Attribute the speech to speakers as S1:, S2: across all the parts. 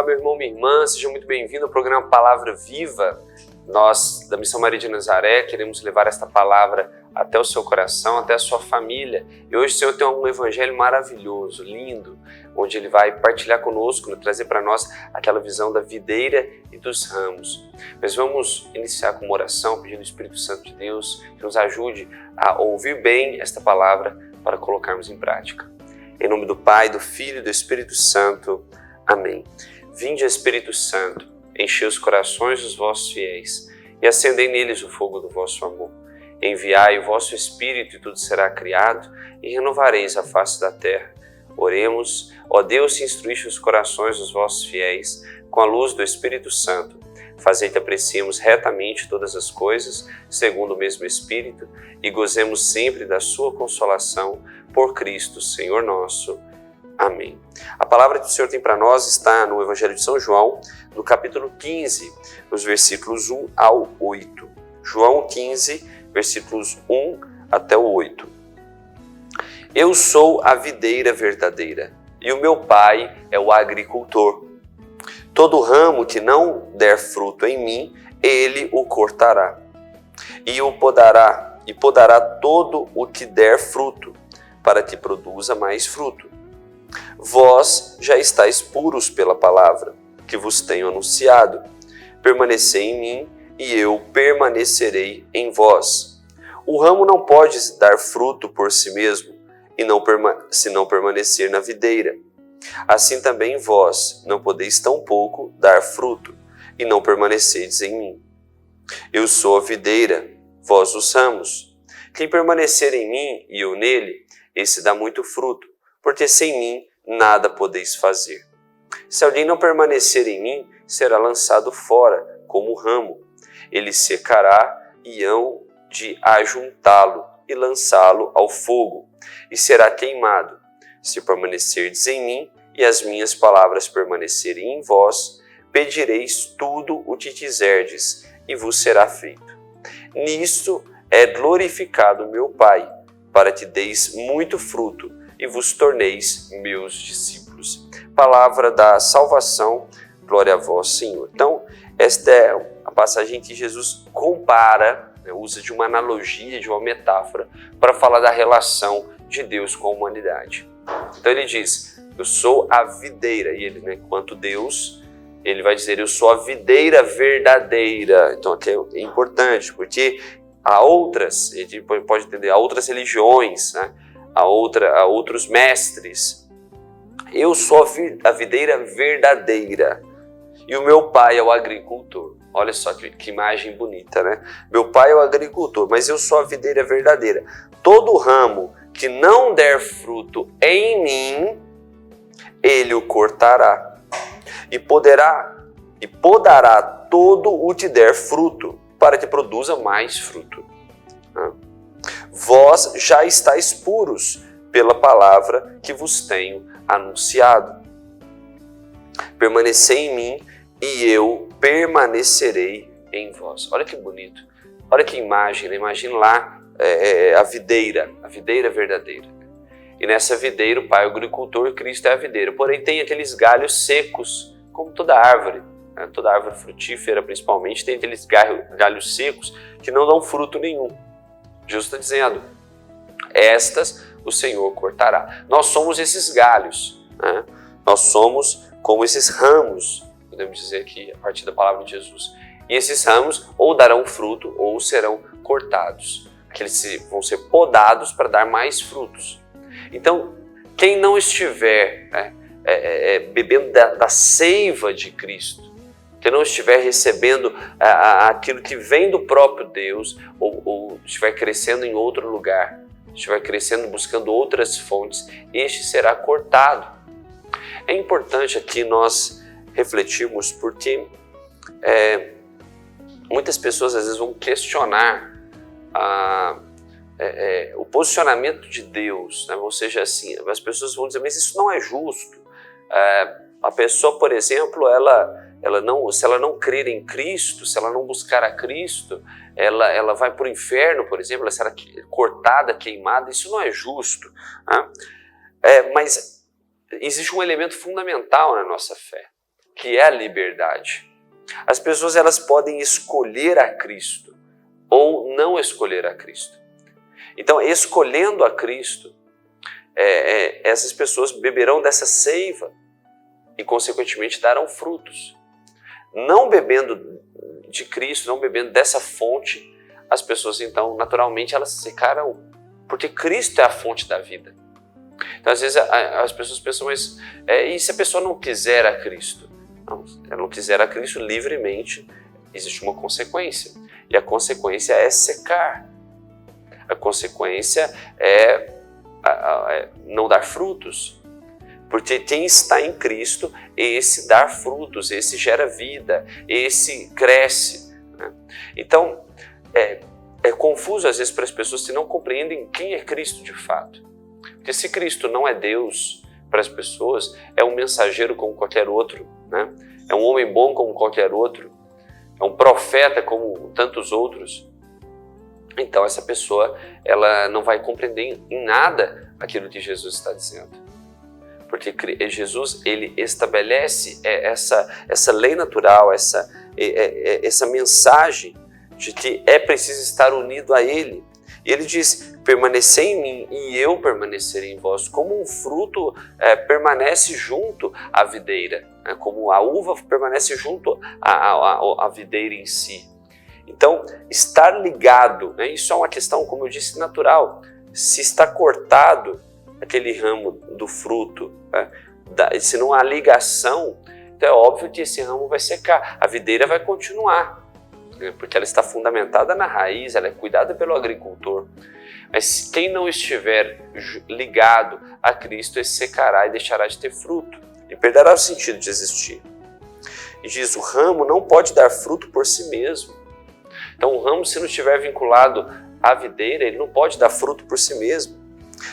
S1: Olá, meu irmão, minha irmã, seja muito bem-vindo ao programa Palavra Viva. Nós, da Missão Maria de Nazaré, queremos levar esta palavra até o seu coração, até a sua família. E hoje o Senhor tem um evangelho maravilhoso, lindo, onde Ele vai partilhar conosco, trazer para nós aquela visão da videira e dos ramos. Mas vamos iniciar com uma oração, pedindo ao Espírito Santo de Deus que nos ajude a ouvir bem esta palavra para colocarmos em prática. Em nome do Pai, do Filho e do Espírito Santo. Amém. Vinde, Espírito Santo, enchei os corações dos vossos fiéis e acendei neles o fogo do vosso amor. Enviai o vosso Espírito e tudo será criado e renovareis a face da terra. Oremos, ó Deus, que instruíste os corações dos vossos fiéis com a luz do Espírito Santo. Fazei que apreciemos retamente todas as coisas, segundo o mesmo Espírito, e gozemos sempre da sua consolação por Cristo, Senhor nosso. Amém. A palavra que o Senhor tem para nós está no Evangelho de São João, no capítulo 15, nos versículos 1 ao 8. João 15, versículos 1 até o 8. Eu sou a videira verdadeira, e o meu Pai é o agricultor. Todo ramo que não der fruto em mim, ele o cortará, e podará todo o que der fruto, para que produza mais fruto. Vós já estáis puros pela palavra que vos tenho anunciado. Permanecei em mim e eu permanecerei em vós. O ramo não pode dar fruto por si mesmo, se não permanecer na videira. Assim também vós não podeis tampouco dar fruto, e não permaneceis em mim. Eu sou a videira, vós os ramos. Quem permanecer em mim e eu nele, esse dá muito fruto, porque sem mim nada podeis fazer. Se alguém não permanecer em mim, será lançado fora, como ramo. Ele secará e hão de ajuntá-lo e lançá-lo ao fogo, e será queimado. Se permanecerdes em mim e as minhas palavras permanecerem em vós, pedireis tudo o que quiserdes, e vos será feito. Nisto é glorificado meu Pai, para que deis muito fruto e vos torneis meus discípulos. Palavra da salvação, glória a vós, Senhor. Então, esta é a passagem que Jesus compara, usa de uma analogia, de uma metáfora, para falar da relação de Deus com a humanidade. Então ele diz, eu sou a videira, e ele, enquanto Deus, ele vai dizer, eu sou a videira verdadeira. Então aqui é importante, porque há outras, a gente pode entender, há outras religiões, há outros mestres. Eu sou a videira verdadeira e o meu Pai é o agricultor. Olha só que imagem bonita, né? Meu Pai é o agricultor, mas eu sou a videira verdadeira. Todo ramo que não der fruto em mim, ele o cortará e podará todo o que der fruto, para que produza mais fruto. Vós já estáis puros pela palavra que vos tenho anunciado. Permanecei em mim e eu permanecerei em vós. Olha que bonito, olha que imagem, né? Imagina lá a videira verdadeira. E nessa videira o Pai é o agricultor, Cristo é a videira. Porém tem aqueles galhos secos, como toda árvore. Toda árvore frutífera, principalmente, tem aqueles galhos secos que não dão fruto nenhum. Jesus está dizendo, estas o Senhor cortará. Nós somos esses galhos, né? Nós somos como esses ramos, podemos dizer aqui, a partir da palavra de Jesus. E esses ramos ou darão fruto ou serão cortados. Aqueles vão ser podados para dar mais frutos. Então, quem não estiver bebendo da seiva de Cristo, que não estiver recebendo aquilo que vem do próprio Deus, ou estiver crescendo em outro lugar, estiver crescendo buscando outras fontes, este será cortado. É importante aqui nós refletirmos, porque muitas pessoas às vezes vão questionar o posicionamento de Deus, né? Ou seja, assim, as pessoas vão dizer, mas isso não é justo. A pessoa, por exemplo, se ela não crer em Cristo, se ela não buscar a Cristo, ela vai para o inferno, por exemplo, ela será cortada, queimada. Isso não é justo, né? Mas existe um elemento fundamental na nossa fé. que é a liberdade. As pessoas elas podem escolher a Cristo ou não escolher a Cristo. Então, escolhendo a Cristo, essas pessoas beberão dessa seiva e, consequentemente, darão frutos. Não bebendo de Cristo, não bebendo dessa fonte, as pessoas, então, naturalmente, elas se secarão, porque Cristo é a fonte da vida. Então, às vezes, as pessoas pensam, mas e se a pessoa não quiser a Cristo? Não, se ela não quiser a Cristo livremente, existe uma consequência. E a consequência é secar. A consequência é não dar frutos. Porque quem está em Cristo, esse dá frutos, esse gera vida, esse cresce. Né? Então, é confuso às vezes para as pessoas que não compreendem quem é Cristo de fato. Porque se Cristo não é Deus para as pessoas, é um mensageiro como qualquer outro, né? É um homem bom como qualquer outro, é um profeta como tantos outros. Então essa pessoa ela não vai compreender em nada aquilo que Jesus está dizendo. Porque Jesus ele estabelece essa lei natural, essa mensagem de que é preciso estar unido a Ele. E Ele diz, permanecei em mim e eu permanecerei em vós. Como um fruto permanece junto à videira, né? Como a uva permanece junto à videira em si. Então, estar ligado, né? Isso é uma questão, como eu disse, natural. Se está cortado aquele ramo do fruto, né? Se não há ligação, então é óbvio que esse ramo vai secar. A videira vai continuar, né? Porque ela está fundamentada na raiz, ela é cuidada pelo agricultor. Mas quem não estiver ligado a Cristo, esse secará e deixará de ter fruto. E perderá o sentido de existir. E diz, o ramo não pode dar fruto por si mesmo. Então o ramo, se não estiver vinculado à videira, ele não pode dar fruto por si mesmo,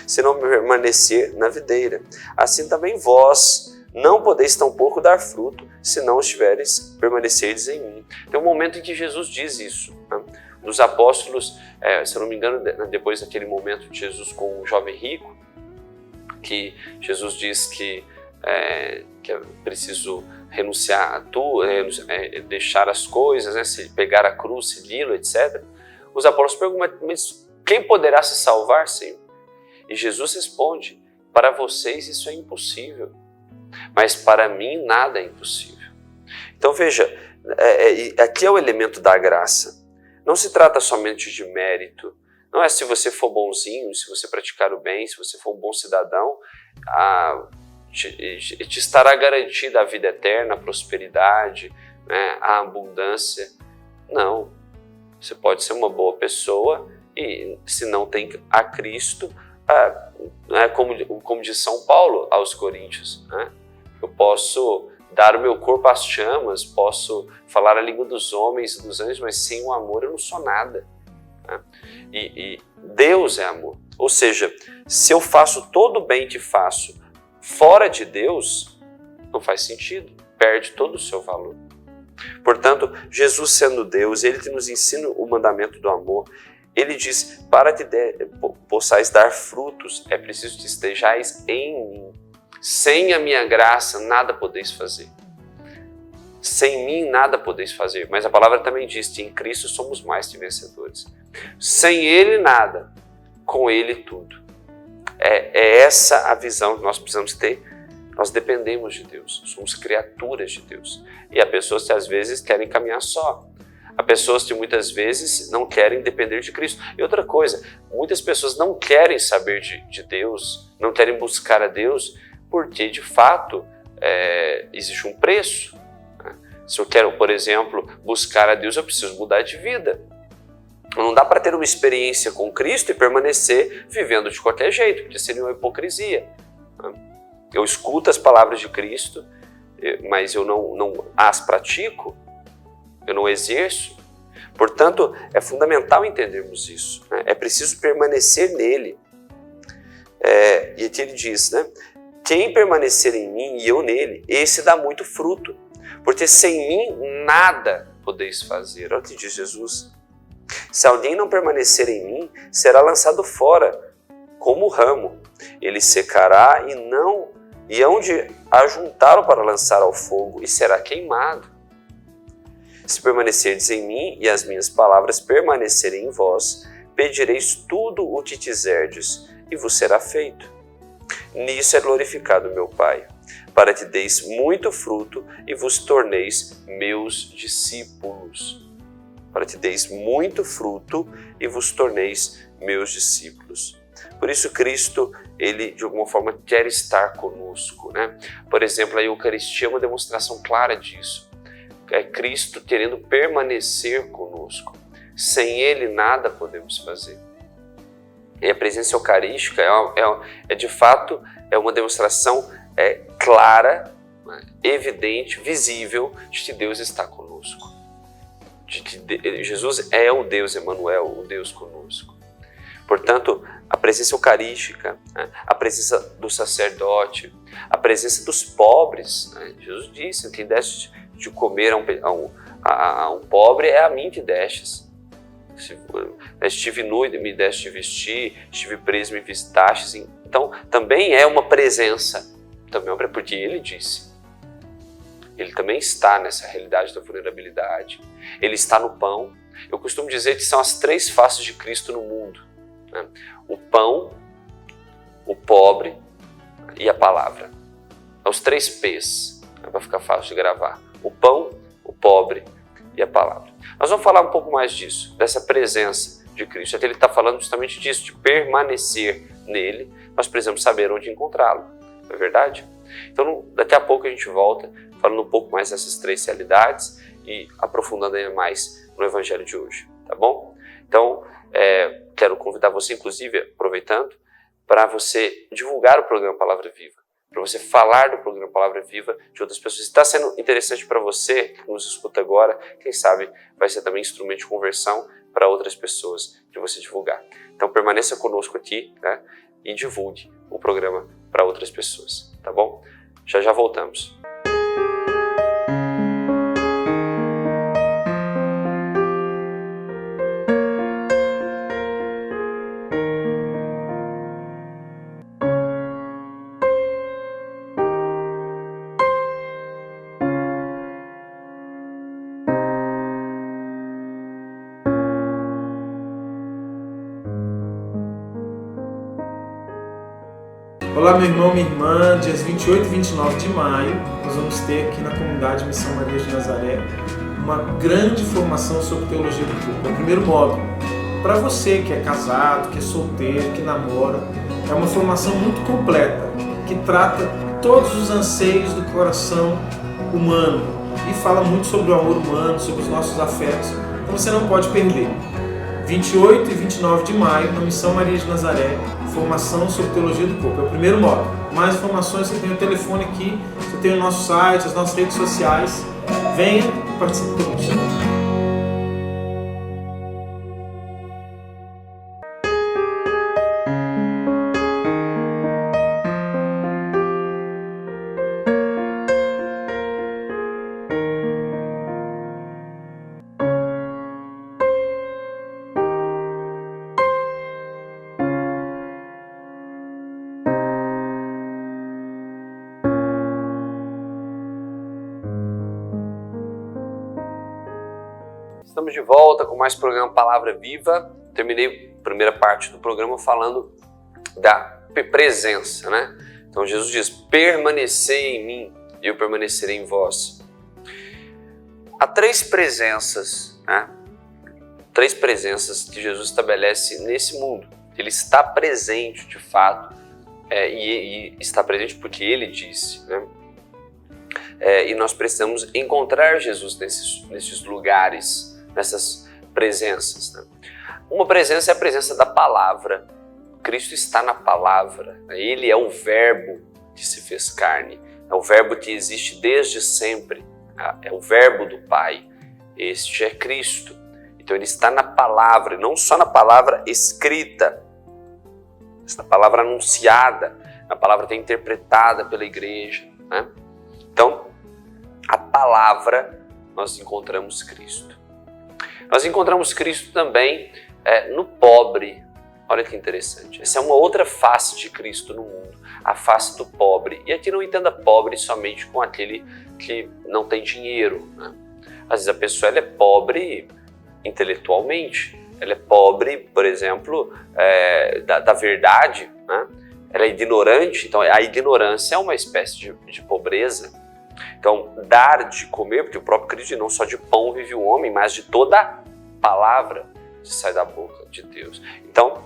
S1: se não permanecer na videira. Assim também vós não podeis tampouco dar fruto, se não estiveres permanecerdes em mim. Tem um momento em que Jesus diz isso, né? Dos apóstolos, se eu não me engano, depois daquele momento de Jesus com o jovem rico, que Jesus diz que é preciso renunciar a tudo, deixar as coisas, né, pegar a cruz, segui-lo, etc. Os apóstolos perguntam, mas quem poderá se salvar, Senhor? E Jesus responde, para vocês isso é impossível, mas para mim nada é impossível. Então veja, aqui é o elemento da graça. Não se trata somente de mérito. Não é se você for bonzinho, se você praticar o bem, se você for um bom cidadão, te estará garantida a vida eterna, a prosperidade, né, a abundância. Não. Você pode ser uma boa pessoa e se não tem a Cristo, como diz São Paulo aos Coríntios, né, eu posso dar o meu corpo às chamas, posso falar a língua dos homens e dos anjos, mas sem o amor eu não sou nada. Né? E Deus é amor. Ou seja, se eu faço todo o bem que faço fora de Deus, não faz sentido, perde todo o seu valor. Portanto, Jesus sendo Deus, Ele que nos ensina o mandamento do amor, Ele diz, para que possais dar frutos, é preciso que estejais em mim. Sem a minha graça, nada podeis fazer. Sem mim, nada podeis fazer. Mas a palavra também diz que em Cristo somos mais que vencedores. Sem Ele, nada. Com Ele, tudo. É essa a visão que nós precisamos ter. Nós dependemos de Deus. Somos criaturas de Deus. E há pessoas que às vezes querem caminhar só. Há pessoas que muitas vezes não querem depender de Cristo. E outra coisa, muitas pessoas não querem saber de Deus, não querem buscar a Deus, porque, de fato, existe um preço. Né? Se eu quero, por exemplo, buscar a Deus, eu preciso mudar de vida. Não dá para ter uma experiência com Cristo e permanecer vivendo de qualquer jeito, porque seria uma hipocrisia. Né? Eu escuto as palavras de Cristo, mas eu não as pratico, eu não exerço. Portanto, é fundamental entendermos isso. Né? É preciso permanecer nele. E aqui ele diz, né? Quem permanecer em mim e eu nele, esse dá muito fruto. Porque sem mim nada podeis fazer. Olha o que diz Jesus. Se alguém não permanecer em mim, será lançado fora, como o ramo. Ele secará e não e hão de ajuntá-lo para lançar ao fogo, e será queimado. Se permanecerdes em mim, e as minhas palavras permanecerem em vós, pedireis tudo o que quiserdes, e vos será feito. Nisso é glorificado meu Pai, para que deis muito fruto e vos torneis meus discípulos. Para que deis muito fruto e vos torneis meus discípulos. Por isso Cristo, ele de alguma forma quer estar conosco, né? Por exemplo, a Eucaristia é uma demonstração clara disso. É Cristo querendo permanecer conosco. Sem Ele nada podemos fazer. E a presença eucarística de fato uma demonstração clara, evidente, visível de que Deus está conosco. De que Jesus é o Deus Emmanuel, o Deus conosco. Portanto, a presença eucarística, a presença do sacerdote, a presença dos pobres. Jesus disse: quem deste de comer a um pobre é a mim que destes. Estive nu e me deste de vestir, estive preso e me visitastes. Então, também é uma presença, também porque Ele disse. Ele também está nessa realidade da vulnerabilidade. Ele está no pão. Eu costumo dizer que são as 3 faces de Cristo no mundo, né? O pão, o pobre e a palavra. É os 3 P's, para ficar fácil de gravar. O pão, o pobre e a palavra. Nós vamos falar um pouco mais disso, dessa presença de Cristo. Até ele está falando justamente disso, de permanecer nele. Nós precisamos saber onde encontrá-lo, não é verdade? Então, daqui a pouco a gente volta falando um pouco mais dessas 3 realidades e aprofundando ainda mais no Evangelho de hoje, tá bom? Então, quero convidar você, inclusive, aproveitando, para você divulgar o programa Palavra Viva, para você falar do programa Palavra Viva de outras pessoas. Se está sendo interessante para você, que nos escuta agora, quem sabe vai ser também instrumento de conversão para outras pessoas que você divulgar. Então permaneça conosco aqui, né, e divulgue o programa para outras pessoas, tá bom? Já já voltamos.
S2: Olá, meu irmão, minha irmã. Dias 28 e 29 de maio, nós vamos ter aqui na comunidade Missão Maria de Nazaré uma grande formação sobre teologia do corpo. É o primeiro módulo. Para você que é casado, que é solteiro, que namora, é uma formação muito completa, que trata todos os anseios do coração humano e fala muito sobre o amor humano, sobre os nossos afetos. Então você não pode perder. 28 e 29 de maio, na Missão Maria de Nazaré, formação sobre teologia do corpo. É o primeiro módulo. Mais informações, você tem o telefone aqui, você tem o nosso site, as nossas redes sociais. Venha e participe conosco.
S1: Estamos de volta com mais programa Palavra Viva. Terminei a primeira parte do programa falando da presença, né? Então Jesus diz: permanecei em mim e eu permanecerei em vós. Há 3 presenças, né? 3 presenças que Jesus estabelece nesse mundo. Ele está presente de fato, e está presente porque Ele disse, né? E nós precisamos encontrar Jesus nesses lugares, nessas presenças, né? Uma presença é a presença da palavra. Cristo está na palavra. Ele é o verbo que se fez carne. É o verbo que existe desde sempre. É o verbo do Pai. Este é Cristo. Então ele está na palavra, não só na palavra escrita, mas na palavra anunciada, na palavra que é interpretada pela igreja, né? Então, a palavra, nós encontramos Cristo. Nós encontramos Cristo também no pobre, Olha que interessante. Essa é uma outra face de Cristo no mundo, a face do pobre. E aqui não entenda pobre somente com aquele que não tem dinheiro, né? Às vezes a pessoa ela é pobre intelectualmente, ela é pobre, por exemplo, da verdade, né? Ela é ignorante, então a ignorância é uma espécie de pobreza. Então, dar de comer, porque o próprio Cristo diz, não só de pão vive o homem, mas de toda palavra que sai da boca de Deus. Então,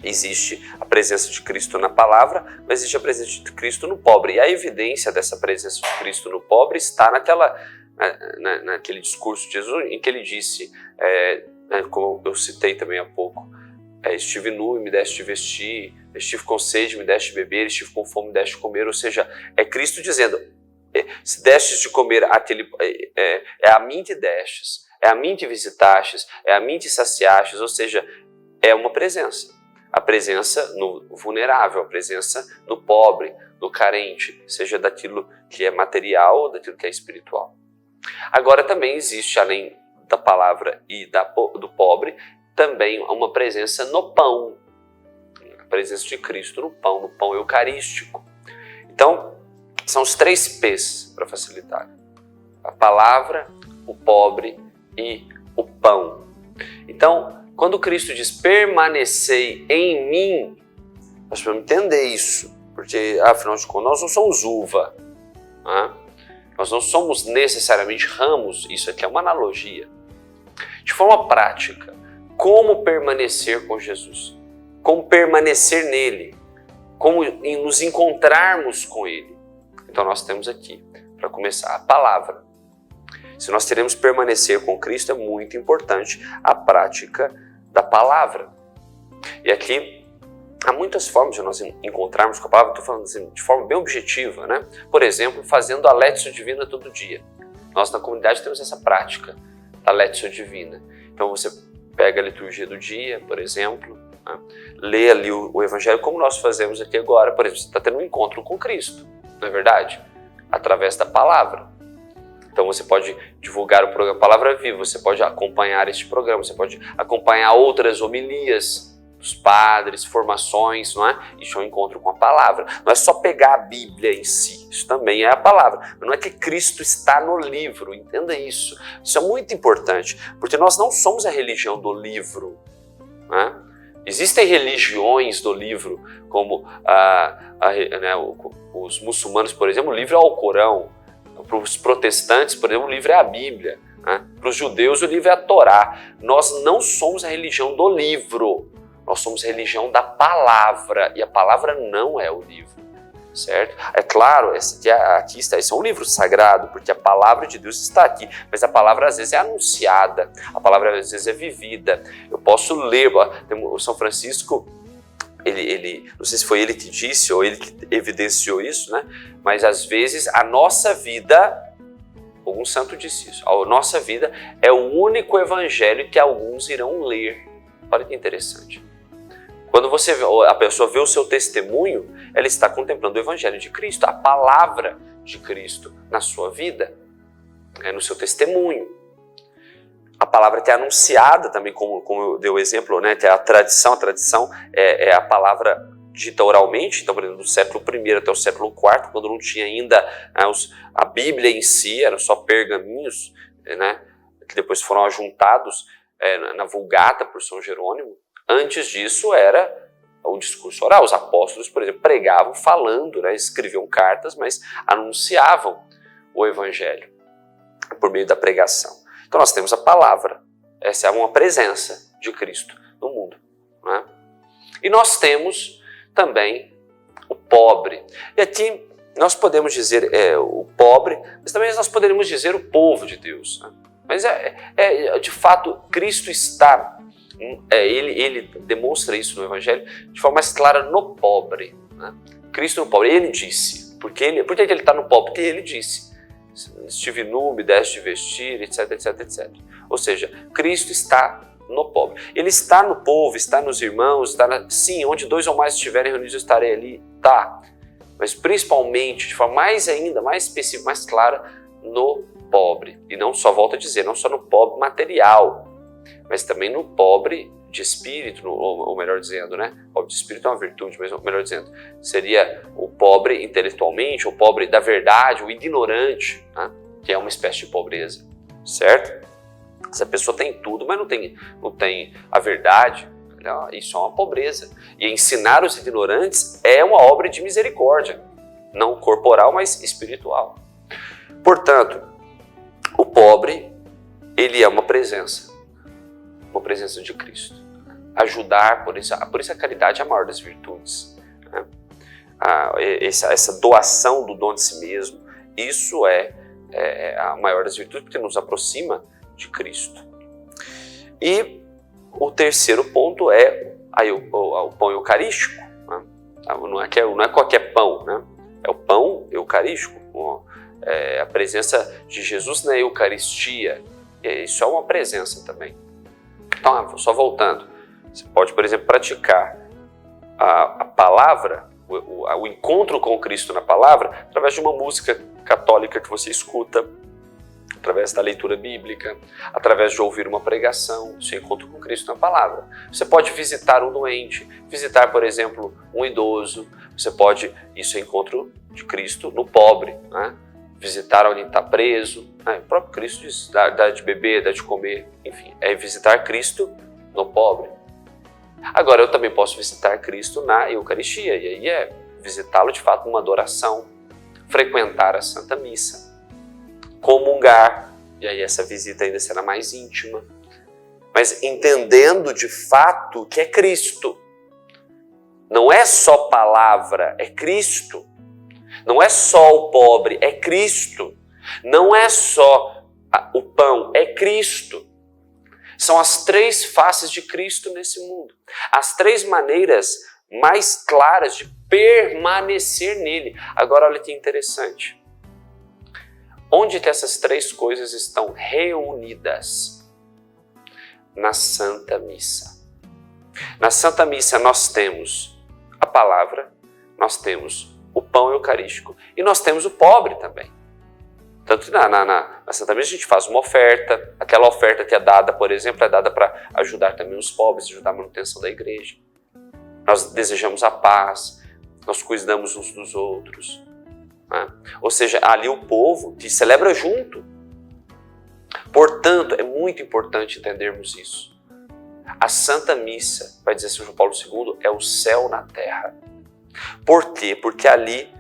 S1: existe a presença de Cristo na palavra, mas existe a presença de Cristo no pobre. E a evidência dessa presença de Cristo no pobre está naquele discurso de Jesus, em que ele disse, como eu citei também há pouco, estive nu e me deste de vestir, estive com sede e me deste de beber, estive com fome e me deste de comer. Ou seja, é Cristo dizendo, se destes de comer é a mim te destes, é a mim te visitastes, é a mim te saciastes. Ou seja, é uma presença. A presença no vulnerável, a presença no pobre, no carente, seja daquilo que é material ou daquilo que é espiritual. Agora também existe, além da palavra e do pobre, também uma presença no pão. A presença de Cristo no pão eucarístico. Então, são os 3 P's para facilitar. A palavra, o pobre e o pão. Então, quando Cristo diz permanecei em mim, nós precisamos entender isso, porque afinal de contas nós não somos uva, né? Nós não somos necessariamente ramos, isso aqui é uma analogia. De forma prática, como permanecer com Jesus? Como permanecer nele? Como nos encontrarmos com ele? Então nós temos aqui, para começar, a palavra. Se nós queremos permanecer com Cristo, é muito importante a prática da palavra. E aqui há muitas formas de nós encontrarmos com a palavra, estou falando assim, de forma bem objetiva, né? Por exemplo, fazendo a Lectio Divina todo dia. Nós na comunidade temos essa prática da Lectio Divina. Então você pega a liturgia do dia, por exemplo, né? Lê ali o Evangelho, como nós fazemos aqui agora. Por exemplo, você está tendo um encontro com Cristo, não é verdade? Através da palavra. Então você pode divulgar o programa Palavra Viva, você pode acompanhar este programa, você pode acompanhar outras homilias dos padres, formações, não é? Isso é um encontro com a palavra. Não é só pegar a Bíblia em si, isso também é a palavra. Mas não é que Cristo está no livro, entenda isso. Isso é muito importante, porque nós não somos a religião do livro, né? Existem religiões do livro, como os muçulmanos, por exemplo, o livro é o Alcorão. Para os protestantes, por exemplo, o livro é a Bíblia, né? Para os judeus, o livro é a Torá. Nós não somos a religião do livro, nós somos a religião da palavra, e a palavra não é o livro, certo? É claro, esse é um livro sagrado, porque a palavra de Deus está aqui, mas a palavra às vezes é anunciada, a palavra às vezes é vivida. Eu posso ler, o São Francisco, ele, não sei se foi ele que disse ou ele que evidenciou isso, né? Mas às vezes a nossa vida, algum santo disse isso, a nossa vida é o único evangelho que alguns irão ler. Olha que interessante. Quando a pessoa vê o seu testemunho, ela está contemplando o evangelho de Cristo, a palavra de Cristo na sua vida, no seu testemunho. A palavra que é anunciada também, como eu dei o exemplo, né, que é a tradição é a palavra dita oralmente. Então, por exemplo, do século I até o século IV, quando não tinha ainda a Bíblia em si, eram só pergaminhos, né, que depois foram ajuntados na Vulgata por São Jerônimo. Antes disso era o discurso oral. Os apóstolos, por exemplo, pregavam falando, né, escreviam cartas, mas anunciavam o Evangelho por meio da pregação. Então nós temos a palavra, essa é uma presença de Cristo no mundo, né? E nós temos também o pobre. E aqui nós podemos dizer o pobre, mas também nós poderíamos dizer o povo de Deus, né? Mas de fato, Cristo está, ele demonstra isso no Evangelho de forma mais clara no pobre, né? Cristo no pobre, ele disse, por que ele está no pobre? Porque ele disse, estive nu, me deste de vestir, etc, etc, etc. Ou seja, Cristo está no pobre. Ele está no povo, está nos irmãos, sim, onde 2 ou mais estiverem reunidos, eu estarei ali, tá. Mas principalmente, de forma mais específica, mais clara, no pobre. E não só, volto a dizer, não só no pobre material, mas também no pobre de espírito, ou melhor dizendo, né? Pobre de espírito é uma virtude, mas melhor dizendo, seria o pobre intelectualmente, o pobre da verdade, o ignorante, né? Que é uma espécie de pobreza, certo? Essa pessoa tem tudo, mas não tem a verdade, isso é uma pobreza. E ensinar os ignorantes é uma obra de misericórdia, não corporal, mas espiritual. Portanto, o pobre, ele é uma presença de Cristo. Ajudar, por isso a caridade é a maior das virtudes. Né? Essa doação do dom de si mesmo, isso é a maior das virtudes, porque nos aproxima de Cristo. E o terceiro ponto é o pão eucarístico. Né? Não é qualquer pão, né? É o pão eucarístico. A presença de Jesus na Eucaristia. Isso é uma presença também. Então, só voltando, você pode, por exemplo, praticar a palavra, o encontro com Cristo na palavra, através de uma música católica que você escuta, através da leitura bíblica, através de ouvir uma pregação, seu encontro com Cristo na palavra. Você pode visitar um doente, visitar, por exemplo, um idoso, isso é encontro de Cristo no pobre, né? Visitar alguém que está preso, né? O próprio Cristo diz, dá de beber, dá de comer, enfim, é visitar Cristo no pobre. Agora, eu também posso visitar Cristo na Eucaristia, e aí é visitá-lo de fato numa adoração, frequentar a Santa Missa, comungar, e aí essa visita ainda será mais íntima, mas entendendo de fato que é Cristo. Não é só palavra, é Cristo. Não é só o pobre, é Cristo. Não é só o pão, é Cristo. São as três faces de Cristo nesse mundo. As três maneiras mais claras de permanecer nele. Agora, olha que interessante. Onde que essas três coisas estão reunidas? Na Santa Missa. Na Santa Missa nós temos a palavra, nós temos o pão eucarístico e nós temos o pobre também. Tanto que na Santa Missa a gente faz uma oferta, aquela oferta que é dada, por exemplo, é dada para ajudar também os pobres, ajudar a manutenção da igreja. Nós desejamos a paz, nós cuidamos uns dos outros. Né? Ou seja, ali o povo que celebra junto. Portanto, é muito importante entendermos isso. A Santa Missa, vai dizer São João Paulo II, é o céu na terra. Por quê? Porque ali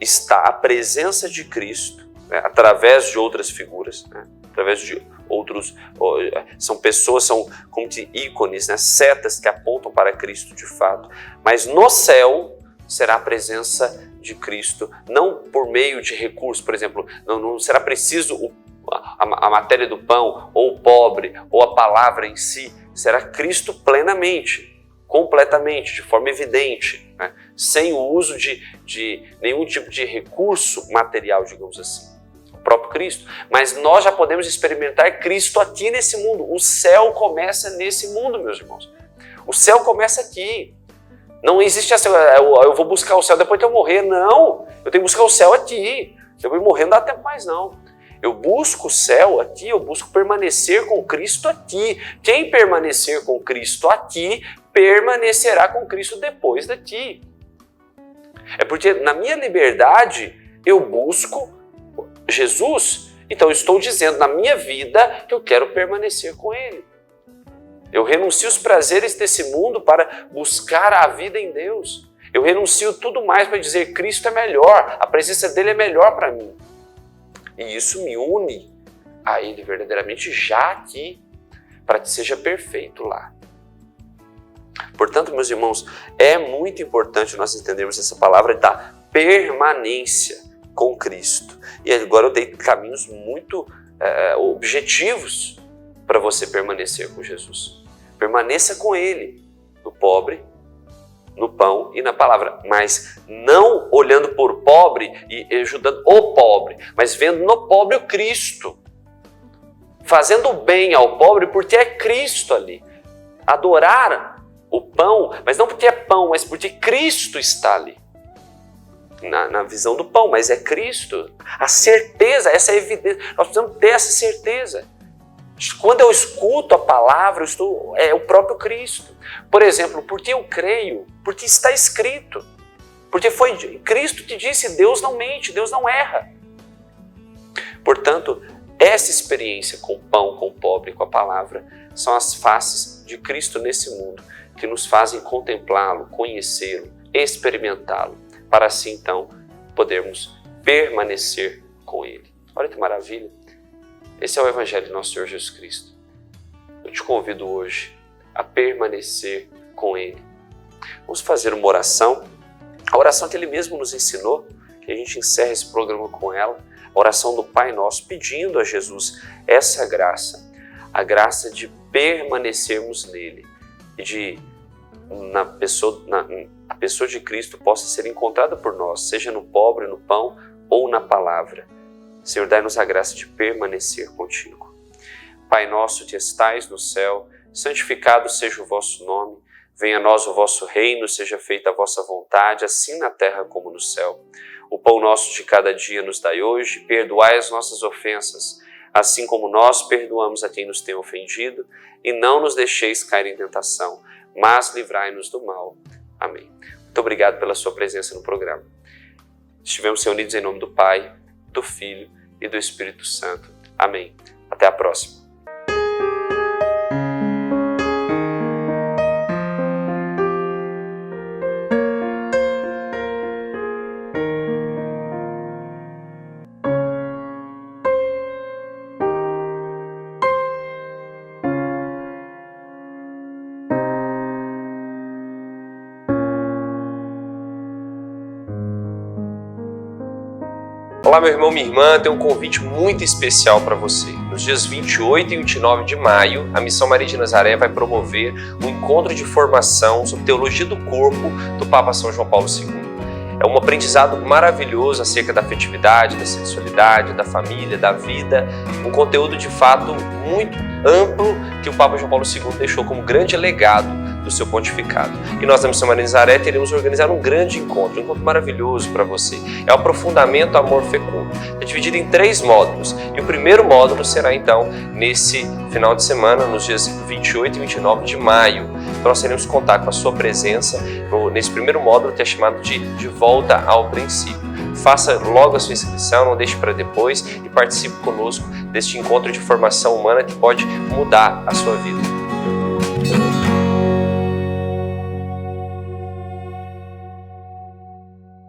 S1: está a presença de Cristo, né, através de outras figuras, né, através de outros... São pessoas, são como de ícones, né, setas que apontam para Cristo de fato. Mas no céu será a presença de Cristo, não por meio de recursos, por exemplo, não será preciso a matéria do pão, ou o pobre, ou a palavra em si, será Cristo plenamente, completamente, de forma evidente, né? Sem o uso de nenhum tipo de recurso material, digamos assim, o próprio Cristo. Mas nós já podemos experimentar Cristo aqui nesse mundo. O céu começa nesse mundo, meus irmãos. O céu começa aqui. Não existe assim, eu vou buscar o céu depois que eu morrer. Não, eu tenho que buscar o céu aqui. Se eu vou morrer, não dá tempo mais não. Eu busco o céu aqui, eu busco permanecer com Cristo aqui. Quem permanecer com Cristo aqui, permanecerá com Cristo depois daqui. É porque na minha liberdade eu busco Jesus, então eu estou dizendo na minha vida que eu quero permanecer com Ele. Eu renuncio os prazeres desse mundo para buscar a vida em Deus. Eu renuncio tudo mais para dizer Cristo é melhor, a presença dele é melhor para mim. E isso me une a Ele verdadeiramente já aqui, para que seja perfeito lá. Portanto, meus irmãos, é muito importante nós entendermos essa palavra da permanência com Cristo. E agora eu dei caminhos muito objetivos para você permanecer com Jesus. Permaneça com Ele, no pobre, no pão e na palavra, mas não olhando por o pobre e ajudando o pobre, mas vendo no pobre o Cristo. Fazendo bem ao pobre porque é Cristo ali. Adorar o pão, mas não porque é pão, mas porque Cristo está ali. Na visão do pão, mas é Cristo. A certeza, essa é evidência. Nós precisamos ter essa certeza. Quando eu escuto a palavra, é o próprio Cristo. Por exemplo, porque eu creio, porque está escrito. Porque Cristo te disse, Deus não mente, Deus não erra. Portanto, essa experiência com o pão, com o pobre, com a palavra, são as faces de Cristo nesse mundo, que nos fazem contemplá-lo, conhecê-lo, experimentá-lo, para assim então podermos permanecer com Ele. Olha que maravilha! Esse é o Evangelho do nosso Senhor Jesus Cristo. Eu te convido hoje a permanecer com Ele. Vamos fazer uma oração, a oração que Ele mesmo nos ensinou, que a gente encerra esse programa com ela, a oração do Pai Nosso, pedindo a Jesus essa graça, a graça de permanecermos nele e de a pessoa de Cristo possa ser encontrada por nós, seja no pobre, no pão ou na palavra. Senhor, dai-nos a graça de permanecer contigo. Pai nosso que estais no céu, santificado seja o vosso nome, venha a nós o vosso reino, seja feita a vossa vontade, assim na terra como no céu. O pão nosso de cada dia nos dai hoje, perdoai as nossas ofensas, assim como nós perdoamos a quem nos tem ofendido, e não nos deixeis cair em tentação, mas livrai-nos do mal. Amém. Muito obrigado pela sua presença no programa. Estivemos reunidos em nome do Pai, do Filho e do Espírito Santo. Amém. Até a próxima. Olá, meu irmão, minha irmã, tem um convite muito especial para você. Nos dias 28 e 29 de maio, a Missão Maria de Nazaré vai promover um encontro de formação sobre teologia do corpo do Papa São João Paulo II. É um aprendizado maravilhoso acerca da afetividade, da sexualidade, da família, da vida, um conteúdo de fato muito amplo que o Papa João Paulo II deixou como grande legado do seu pontificado. E nós da Missão Maria de Nazaré teremos organizar um grande encontro, um encontro maravilhoso para você. É o aprofundamento amor fecundo. É dividido em 3 módulos. E o primeiro módulo será então nesse final de semana, nos dias 28 e 29 de maio. Então nós teremos contar com a sua presença nesse primeiro módulo que é chamado de Volta ao Princípio. Faça logo a sua inscrição, não deixe para depois e participe conosco deste encontro de formação humana que pode mudar a sua vida.